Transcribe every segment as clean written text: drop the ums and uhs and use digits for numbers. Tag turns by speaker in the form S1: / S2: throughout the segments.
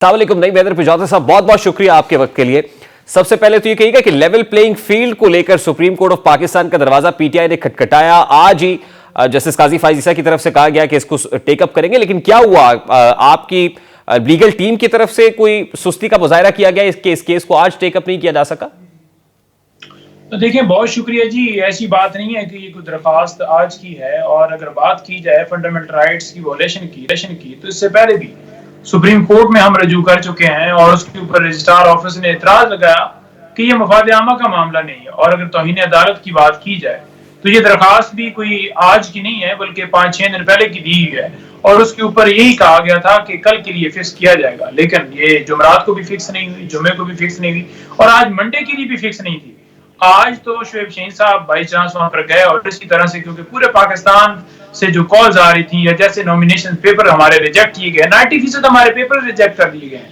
S1: अस्सलामुअलैकुम। नहीं बेहतर पिजौता साहब, बहुत बहुत शुक्रिया आपके वक्त के लिए। सबसे पहले तो ये कहिएगा कि लेवल प्लेइंग फील्ड को लेकर सुप्रीम कोर्ट ऑफ पाकिस्तान का दरवाजा पीटीआई ने खटखटाया। आज ही जस्टिस काजी फाइज़ की तरफ से कहा गया कि इसको टेकअप करेंगे, लेकिन क्या हुआ? आपकी लीगल टीम की तरफ से कोई सुस्ती का मुजाहरा किया गया इस केस को आज टेकअप नहीं किया जा सका?
S2: तो देखिए, बहुत शुक्रिया जी। ऐसी बात नहीं है कि ये कोई दरख्वास्त आज की है, और अगर बात की जाए फंडामेंटल राइट्स की वॉलेशन की तो इससे पहले भी सुप्रीम कोर्ट में हम रजू कर चुके हैं और उसके ऊपर रजिस्ट्रार ऑफिस ने एतराज लगाया कि ये मफाद आमा का मामला नहीं है। और अगर तौहीन अदालत की बात की जाए तो ये दरख्वास्त भी कोई आज की नहीं है, बल्कि 5-6 दिन पहले की दी हुई है, और उसके ऊपर यही कहा गया था कि कल के लिए फिक्स किया जाएगा। लेकिन ये जुमेरात को भी फिक्स नहीं हुई, जुमे को भी फिक्स नहीं हुई, और आज मंडे के लिए भी फिक्स नहीं थी। आज तो शोएब शहीन साहब बाई चांस वहां पर गए, और इसी तरह से क्योंकि पूरे पाकिस्तान से जो कॉल्स आ रही थी, या जैसे नॉमिनेशन पेपर हमारे रिजेक्ट किए गए, 90% हमारे पेपर रिजेक्ट कर दिए गए,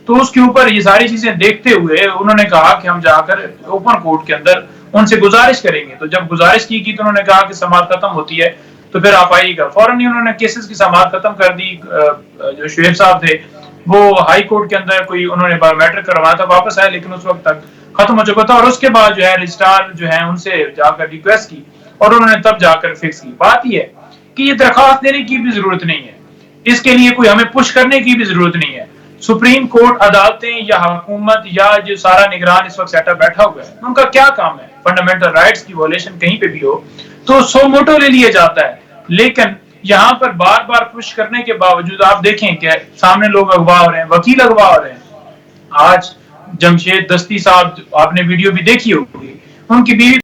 S2: तो उसके ऊपर ये सारी चीजें देखते हुए उन्होंने कहा कि हम जाकर ओपन कोर्ट के अंदर उनसे गुजारिश करेंगे। तो जब गुजारिश की तो उन्होंने कहा कि समाअत खत्म होती है तो फिर आप आइएगा। फौरन ही उन्होंने केसेस की समाअत खत्म कर दी। जो शोएब साहब थे वो हाई कोर्ट के अंदर कोई उन्होंने बायोमेट्रिक करवाया था, वापस आए, लेकिन उस वक्त तक खत्म हो चुका था। और उसके बाद जो है रजिस्ट्रार जो है उनसे जाकर रिक्वेस्ट की और उन्होंने तब जाकर फिक्स की। बात यह है कि ये दरखास्त देने की भी जरूरत नहीं है, इसके लिए कोई हमें पुश करने की भी जरूरत नहीं है। सुप्रीम कोर्ट, अदालतें या हुकूमत या जो सारा निगरान इस वक्त सेटअप बैठा हुआ है, उनका क्या काम है? फंडामेंटल राइट्स की वॉलेशन कहीं पे भी हो तो सो मोटो ले लिया जाता है। लेकिन यहाँ पर बार बार पुश करने के बावजूद आप देखें कि सामने लोग अगवा हो रहे हैं, वकील अगवा हो रहे हैं। आज जमशेद दस्ती साहब, आपने वीडियो भी देखी होगी, उनकी बीवी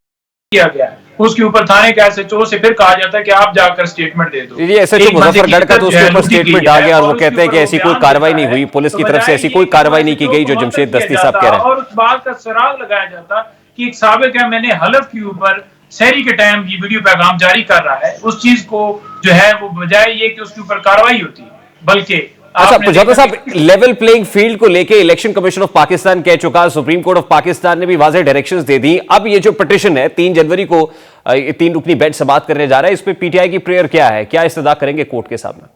S2: किया गया है, उसके ऊपर थाने के एसएचओ से फिर कहा जाता है कि आप जाकर स्टेटमेंट दे दो।
S1: ये एसएचओ मुजफ्फरगढ़ का तो उसके ऊपर स्टेटमेंट डाल गया, और वो कहते हैं कि ऐसी कोई कार्रवाई नहीं हुई, पुलिस की तरफ से ऐसी कोई कार्रवाई नहीं की गई जो जमशेद दस्ती साहब कह रहे हैं।
S2: और उस बात का सुराग लगाया जाता कि एक साबिक है, मैंने हलफ के ऊपर सहरी के टाइम ये वीडियो पैगाम जारी कर रहा है, उस चीज को जो है वो बजाय ये कि उसके ऊपर कार्रवाई होती, बल्कि
S1: अच्छा पिजौता साहब, लेवल प्लेइंग फील्ड को लेके इलेक्शन कमीशन ऑफ पाकिस्तान कह चुका, सुप्रीम कोर्ट ऑफ पाकिस्तान ने भी वाज़ेह डायरेक्शंस दे दी। अब ये जो पिटीशन है 3 जनवरी को 3 रुकनी बेंच समाअत करने जा रहा है, इस पे पीटीआई की प्रेयर क्या है? क्या इस्तदा करेंगे कोर्ट के सामने?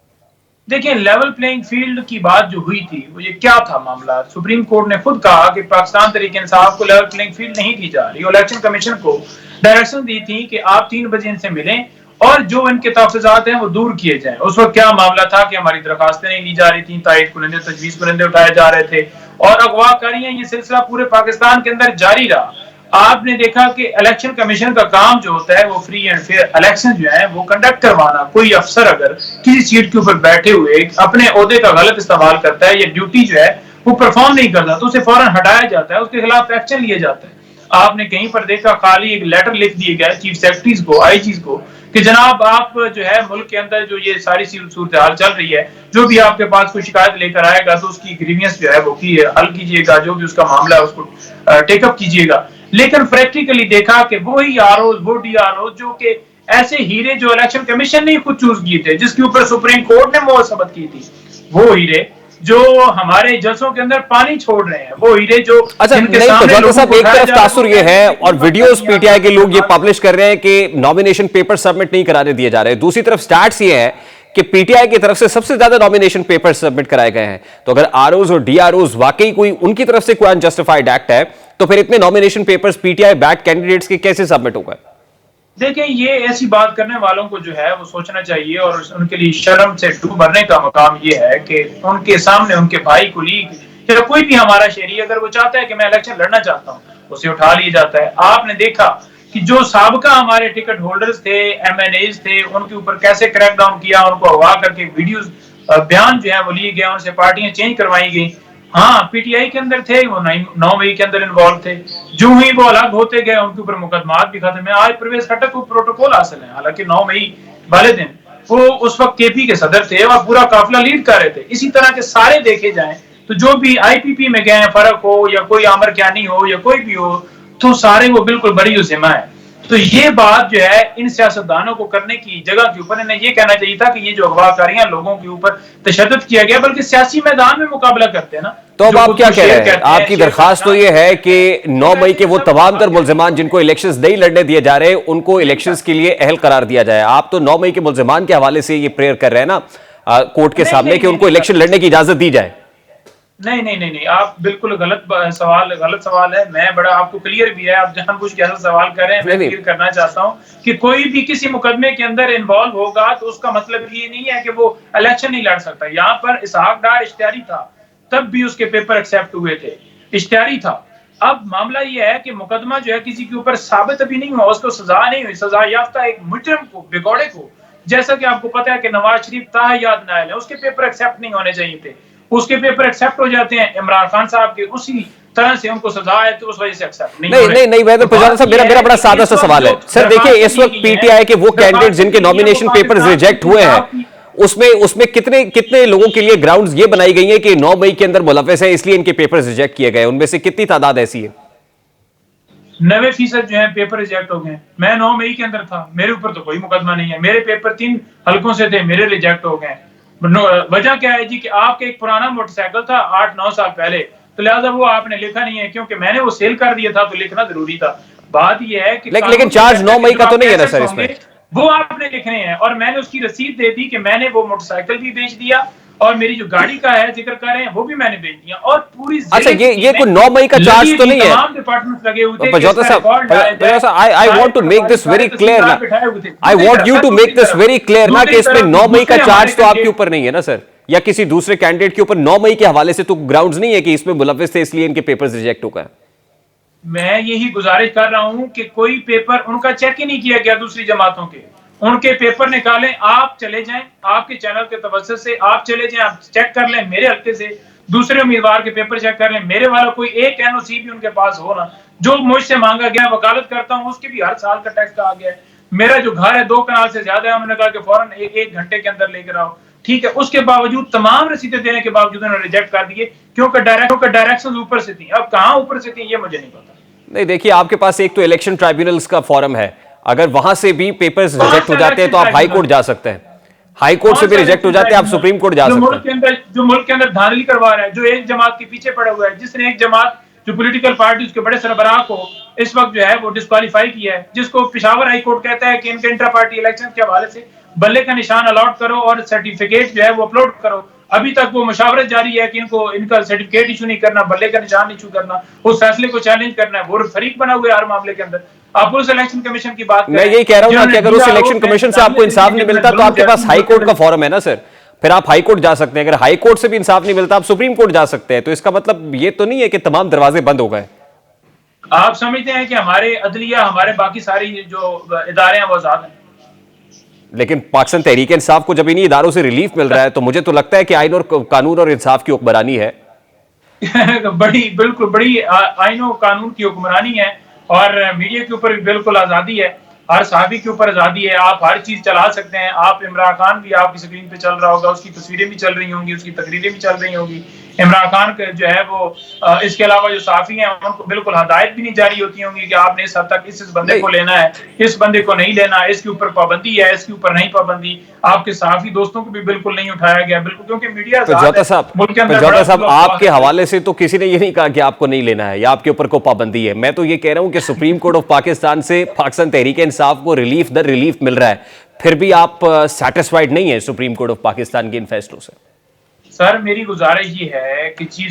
S2: देखिए, लेवल प्लेइंग फील्ड की बात जो हुई थी वो ये क्या था मामला? सुप्रीम कोर्ट ने खुद कहा कि पाकिस्तान तहरीक इंसाफ को लेवल प्लेइंग फील्ड नहीं दी जा रही। इलेक्शन कमीशन को डायरेक्शन दी थी कि आप 3 बजे इनसे मिलें और जो इनके तहफ़्फ़ुज़ात हैं वो दूर किए जाएं। उस वक्त क्या मामला था कि हमारी दरखास्तें नहीं ली जा रही थी, तायद कुनंदे, तजवीज़ कुनंदे उठाए जा रहे थे, और अगवाकारियां, ये सिलसिला पूरे पाकिस्तान के अंदर जारी रहा। आपने देखा कि इलेक्शन कमीशन का काम जो होता है वो फ्री एंड फेयर इलेक्शन जो है वो कंडक्ट करवाना। कोई अफसर अगर किसी सीट के ऊपर बैठे हुए अपने ओहदे का गलत इस्तेमाल करता है या ड्यूटी जो है वो परफॉर्म नहीं करता तो उसे फौरन हटाया जाता है, उसके खिलाफ एक्शन लिया जाता है। आपने कहीं पर देखा खाली एक लेटर लिख दिए गए चीफ सेक्रेटरीज को, आईजीज को, कि जनाब आप जो है मुल्क के अंदर जो ये सारी सूरत हाल चल रही है, जो भी आपके पास कोई शिकायत लेकर आएगा तो उसकी ग्रीवियंस जो है वो की हल कीजिएगा, जो भी उसका मामला है उसको टेकअप कीजिएगा। लेकिन प्रैक्टिकली देखा कि वही आरओ, वो डीआरओ जो कि ऐसे हीरे जो इलेक्शन कमीशन ने खुद चूज किए थे, जिसके ऊपर सुप्रीम कोर्ट ने मोहर सबत की थी, वो हीरे जो हमारे जलसों के अंदर पानी छोड़ रहे हैं, वो हीरे जो
S1: अच्छा नहीं पिजौता साहब, एक तरफ तासुर ये है और वीडियोस पीटीआई के लोग ये पब्लिश कर रहे हैं कि नॉमिनेशन पेपर सबमिट नहीं कराने दिए जा रहे, दूसरी तरफ स्टैट्स ये है कि पीटीआई की तरफ से सबसे ज्यादा नॉमिनेशन पेपर सबमिट कराए गए हैं। तो अगर आरओज और डीआरओज वाकई कोई उनकी तरफ से कोई अनजस्टिफाइड एक्ट है तो फिर इतने nomination papers PTI back candidates के कैसे सबमिट हो गए?
S2: देखिए, ये ऐसी बात करने वालों को जो है वो सोचना चाहिए, और उनके लिए शर्म से डूब भरने का मकाम ये है कि उनके सामने उनके भाई कुलीग या कोई भी हमारा शहरी अगर वो चाहता है कि मैं इलेक्शन लड़ना चाहता हूँ, उसे उठा लिया जाता है। आपने देखा कि जो साबका हमारे टिकट होल्डर्स थे, एमएनएज थे, उनके ऊपर कैसे क्रैकडाउन किया, उनको अगवा करके वीडियोस, बयान जो है वो लिए गए, उनसे पार्टियां चेंज करवाई गई। हाँ, पीटीआई के अंदर थे, वो 9 मई के अंदर इन्वॉल्व थे, जो ही वो अलग होते गए उनके ऊपर मुकदमात भी खत्म है। आज परवेज खट्टर को प्रोटोकॉल हासिल है, हालांकि 9 मई वाले दिन वो उस वक्त केपी के सदर थे और पूरा काफिला लीड कर रहे थे। इसी तरह के सारे देखे जाएं तो जो भी आईपीपी में गए, फर्क हो या कोई आमर क्यानी हो या कोई भी हो, तो सारे वो बिल्कुल बरी जिम्मा है। तो ये बात जो है इन सियासतदानों को करने की जगह के ऊपर इन्हें ये कहना चाहिए था कि ये जो अगवाकारियां लोगों के ऊपर तशद्दुद किया गया, बल्कि सियासी मैदान में मुकाबला करते हैं ना।
S1: तो अब आप क्या कह रहे हैं? आपकी दरखास्त तो ये है कि 9 मई के वो तमाम तर मुल्जिमान जिनको इलेक्शंस नहीं लड़ने दिए जा रहे उनको इलेक्शंस के लिए अहल करार दिया जाए। आप तो 9 मई के मुल्जिमान के हवाले से ये प्रेयर कर रहे हैं ना कोर्ट के सामने कि उनको इलेक्शन लड़ने की इजाजत दी जाए।
S2: नहीं नहीं नहीं नहीं, आप बिल्कुल गलत सवाल है। मैं बड़ा आपको क्लियर भी है, आप जानबूझ के ऐसा सवाल कर रहे हैं। मैं क्लियर करना चाहता हूं कि कोई भी किसी मुकदमे के अंदर इन्वॉल्व होगा तो उसका मतलब ये नहीं है कि वो इलेक्शन नहीं लड़ सकता। यहाँ पर इसहाक डार इश्तिहारी था, तब भी उसके पेपर एक्सेप्ट हुए थे, इश्तिहारी था। अब मामला ये है कि मुकदमा जो है किसी के ऊपर साबित अभी नहीं हुआ, उसको सजा नहीं हुई। सजा याफ्ता एक मुजरिम को, बिगौड़े को, जैसा कि आपको पता है कि नवाज शरीफ ताहयात नायल है, उसके पेपर एक्सेप्ट नहीं होने चाहिए थे, उसके पेपर एक्सेप्ट हो जाते हैं। इमरान खान साहब के उसी तरह से उनको सजा है तो उस वजह से एक्सेप्ट
S1: नहीं वैसे पुजारा साहब, मेरा बड़ा सादा सा सवाल है सर। देखिए, इस वक्त पीटीआई के वो कैंडिडेट जिनके नॉमिनेशन पेपर्स रिजेक्ट हुए हैं, उसमें कितने लोगों के लिए ग्राउंड्स ये बनाई गई है कि 9 मई के अंदर मुलव्वस है इसलिए इनके पेपर्स रिजेक्ट किए गए? उनमें से कितनी तादाद ऐसी है?
S2: 90% जो है पेपर रिजेक्ट हो गए। मैं 9 मई के अंदर था, मेरे ऊपर तो कोई मुकदमा नहीं है। मेरे पेपर 3 हलकों से थे, मेरे रिजेक्ट हो गए। वजह क्या है जी कि आपके एक पुराना मोटरसाइकिल था 8-9 साल पहले, तो लिहाजा वो आपने लिखा नहीं है, क्योंकि मैंने वो सेल कर दिया था तो लिखना जरूरी था। बात ये है कि
S1: लेकिन चार्ज 9 मई का तो नहीं है ना सर इसमें?
S2: वो आपने लिखने हैं, और मैंने उसकी रसीद दे दी कि मैंने वो मोटरसाइकिल भी बेच दिया और मेरी जो गाड़ी का है जिक्र कर रहे हैं वो भी मैंने बेच दिया। और पूरी
S1: अच्छा, ये कोई 9 मई का चार्ज तो नहीं है?
S2: तमाम डिपार्टमेंट्स लगे हुए थे।
S1: पजौता साहब, I want to make this very clear ना, I want you to make this very clear ना कि इसमें 9 मई का चार्ज तो आपके ऊपर नहीं है ना सर, या किसी दूसरे कैंडिडेट के ऊपर 9 मई के हवाले से तो ग्राउंड्स नहीं है कि इसमें मुलव्विस थे इसलिए इनके पेपर्स रिजेक्ट हो गए।
S2: मैं यही गुजारिश कर रहा हूं कि कोई पेपर उनका चेक ही नहीं किया गया, दूसरी जमातों के उनके पेपर निकालें, आप चले जाएं, आपके चैनल के तवज्जुह से आप चले जाएं, आप चेक कर लें मेरे हल्के से, दूसरे उम्मीदवार के पेपर चेक कर लें, मेरे वाला कोई एक एनओसी भी उनके पास हो ना, जो मुझसे मांगा गया, वकालत करता हूं उसके भी हर साल का टैक्स आ गया है। मेरा जो घर है 2 कनाल से ज्यादा है, उन्होंने कहा कि फौरन एक घंटे के अंदर लेकर आओ, ठीक है। उसके बावजूद तमाम रसीदें देने के बावजूद उन्होंने रिजेक्ट कर दिए, क्योंकि डायरेक्शन ऊपर से थी। अब कहां ऊपर से थी ये मुझे नहीं पता।
S1: नहीं, देखिए, आपके पास एक तो इलेक्शन ट्राइब्यूनल्स का फॉरम है, अगर वहां से भी पेपर्स रिजेक्ट हो जाते हैं तो आप हाई कोर्ट जा सकते हैं, हाई कोर्ट से भी रिजेक्ट हो जाते हैं आप सुप्रीम कोर्ट जा सकते हैं।
S2: जो मुल्क के अंदर धांधली करवा रहा है, जो एक जमात के पीछे पड़ा हुआ है, जिसने एक जमात जो पॉलिटिकल पार्टी उसके बड़े सरबराह को इस वक्त जो है वो डिस्क्वालीफाई किया है, जिसको पेशावर हाई कोर्ट कहता है कि इनके इंटर पार्टी इलेक्शन के हवाले से बल्ले का निशान अलॉट करो और सर्टिफिकेट जो है वो अपलोड करो। अभी तक वो मुशावरत जारी है कि इनका सर्टिफिकेट इशू नहीं करना, बल्ले का निशान इशू करना, उस फैसले को चैलेंज करना है। वो फरीक बना हुआ है हर मामले के अंदर। आप उस इलेक्शन कमीशन की बात,
S1: मैं यही कह रहा हूं ना कि अगर उस इलेक्शन कमीशन से आपको इंसाफ नहीं मिलता तो आपके पास हाई कोर्ट का फॉरम है ना सर, फिर आप हाई कोर्ट जा सकते हैं। अगर हाई कोर्ट से भी इंसाफ नहीं मिलता आप सुप्रीम कोर्ट जा सकते हैं, तो इसका मतलब ये तो नहीं है कि तमाम दरवाजे बंद हो गए।
S2: आप समझते हैं कि हमारे अदलिया, हमारे बाकी सारी जो इदारे हैं वो आजाद हैं,
S1: लेकिन पाकिस्तान तहरीक इंसाफ को जब इन्हीं इदारों से रिलीफ मिल रहा है तो मुझे तो लगता है कि आइन और कानून और इंसाफ की हुक्मरानी है।
S2: बिल्कुल बड़ी आइन और कानून की हुक्मरानी है, और मीडिया के ऊपर भी बिल्कुल आजादी है, हर सहाफी के ऊपर आजादी है। आप हर चीज चला सकते हैं। आप इमरान खान भी आपकी स्क्रीन पे चल रहा होगा, उसकी तस्वीरें भी चल रही होंगी, उसकी तकरीरें भी चल रही होंगी। इमरान खान के जो है वो इसके अलावा जो साफी हैं उनको बिल्कुल हदायत भी नहीं जारी होती होंगी कि आपने इस हद तक इस बंदे को लेना है, इस बंदे को नहीं लेना, इसके ऊपर पाबंदी है, इसके ऊपर नहीं पाबंदी। आपके साफी दोस्तों को भी बिल्कुल नहीं उठाया गया, बिल्कुल, क्योंकि मीडिया
S1: साहब आपके हवाले से तो किसी ने ये नहीं कहा कि आपको नहीं लेना है या आपके ऊपर को पाबंदी है। मैं तो ये कह रहा हूं कि सुप्रीम कोर्ट ऑफ पाकिस्तान से पाकिस्तान तहरीक इंसाफ को रिलीफ दर रिलीफ मिल रहा है, फिर भी आप सेटिस्फाइड नहीं है सुप्रीम कोर्ट ऑफ पाकिस्तान के इन फैसलों से?
S2: सर, मेरी गुजारिश ये है कि चीफ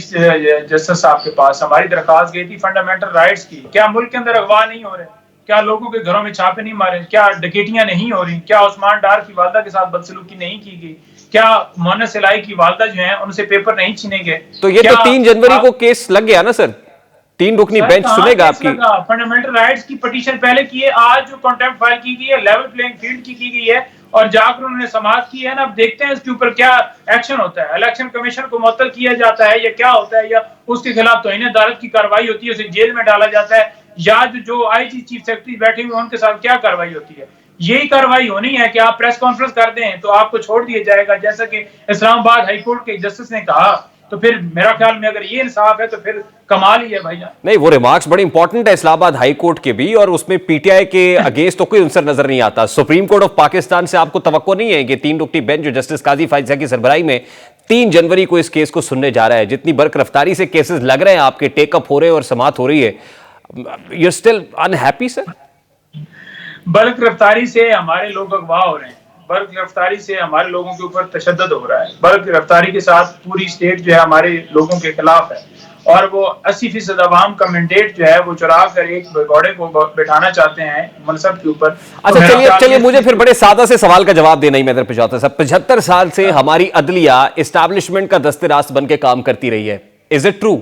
S2: जस्टिस साहब के पास हमारी दरखास्त गई थी फंडामेंटल राइट्स की। क्या मुल्क के अंदर अगवा नहीं हो रहे? क्या लोगों के घरों में छापे नहीं मारे? क्या डकैतियां नहीं हो रही? क्या उस्मान डार की वालदा के साथ बदसलूकी नहीं की गई? क्या मोहन्नस इलाही की वालदा जो है उनसे पेपर नहीं छीने गए?
S1: तो ये तो 3 जनवरी को केस लग गया ना सर, 3 रुकनी बेंच सुनेगा आपकी।
S2: फंडामेंटल राइट्स की पिटीशन पहले की है, आज जो कॉन्टेम्प्ट फाइल की गई है लेवल प्लेइंग फील्ड की गई है, और जाकर उन्होंने समाप्त की है ना। अब देखते हैं इसके ऊपर क्या एक्शन होता है। इलेक्शन कमीशन को मुअत्तल किया जाता है या क्या होता है, या उसके खिलाफ तौहीन अदालत की कार्रवाई होती है, उसे जेल में डाला जाता है, या जो आईजी चीफ सेक्रेटरी बैठे हुए उनके साथ क्या कार्रवाई होती है। यही कार्रवाई होनी है कि आप प्रेस कॉन्फ्रेंस कर दें तो आपको छोड़ दिया जाएगा, जैसा कि इस्लामाबाद हाईकोर्ट के जस्टिस ने कहा। तो फिर मेरा ख्याल में अगर ये इंसाफ है तो फिर कमाल ही है भाईजान।
S1: नहीं, वो रिमार्क्स बड़े इंपॉर्टेंट है इस्लामाबाद हाई कोर्ट के भी, और उसमें पीटीआई के अगेंस्ट तो कोई आंसर नजर नहीं आता। सुप्रीम कोर्ट ऑफ पाकिस्तान से आपको तवक्को नहीं है कि 3 रुकनी बेंच जो जस्टिस काजी फायजा की सरबराही में 3 जनवरी को इस केस को सुनने जा रहा है, जितनी बर्क रफ्तारी से केसेस लग रहे हैं आपके, टेकअप हो रहे हैं और समाप्त हो रही है, you are still unhappy sir?
S2: बल्क रफ्तारी से हमारे लोग अगवा हो रहे हैं, बल्क गिरफ्तारी से हमारे लोगों के ऊपर तशद्दुद हो रहा है। बल्क गिरफ्तारी के साथ पूरी स्टेट जो है हमारे लोगों के खिलाफ है और वो 80% अवाम का मैंडेट जो है वो चुरा कर एक घोड़े को बैठाना चाहते हैं मनसब के ऊपर।
S1: अच्छा, चलिए मुझे फिर बड़े सादा से सवाल का जवाब देना ही मैं 75 साल से हमारी अदलिया एस्टैब्लिशमेंट का दस्ते-रास्त बन के काम करती रही है। Is it true?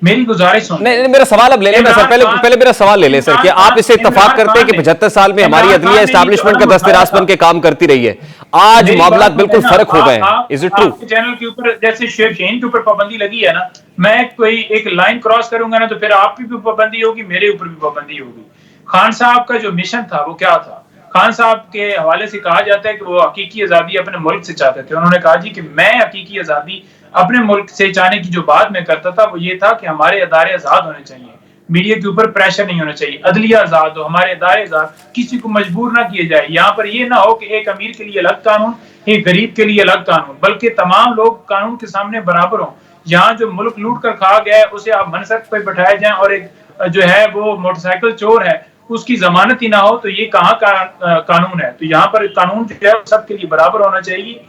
S2: मेरी गुजारिश सुन।
S1: नहीं, मेरा सवाल अब ले लेना सर, पहले मेरा सवाल ले ले सर कि आप इससे इत्तेफाक करते हैं कि 75 साल में हमारी अदलिया एस्टैब्लिशमेंट का दस्ते-रास्त बन के काम करती रही है, आज मामला बिल्कुल फर्क हो गए हैं। Is it true?
S2: चैनल के ऊपर जैसे शेख शेन के ऊपर पाबंदी लगी है ना, मैं कोई एक लाइन क्रॉस करूंगा ना तो फिर आप भी पाबंदी होगी, मेरे ऊपर भी पाबंदी होगी। खान साहब का जो मिशन था वो क्या था? खान साहब के हवाले से कहा जाता है कि वो हकीकी आजादी अपने मुल्क से चाहते थे। उन्होंने कहा जी कि मैं हकीकी आजादी अपने मुल्क से चाहने की जो बात मैं करता था वो ये था कि हमारे अदारे आजाद होने चाहिए, मीडिया के ऊपर प्रेशर नहीं होना चाहिए, अदलिया आजाद हो, हमारे अदारे आजाद, किसी को मजबूर ना किए जाए। यहाँ पर ये ना हो कि एक अमीर के लिए अलग कानून, एक गरीब के लिए अलग कानून, बल्कि तमाम लोग कानून के सामने बराबर हों। यहाँ जो मुल्क लूट कर खा गया है उसे आप मनसब पे बैठाए जाए और एक जो है वो मोटरसाइकिल चोर है उसकी जमानत ही ना हो, तो ये कहाँ का कानून है? तो यहाँ पर कानून जो है सबके लिए बराबर होना चाहिए।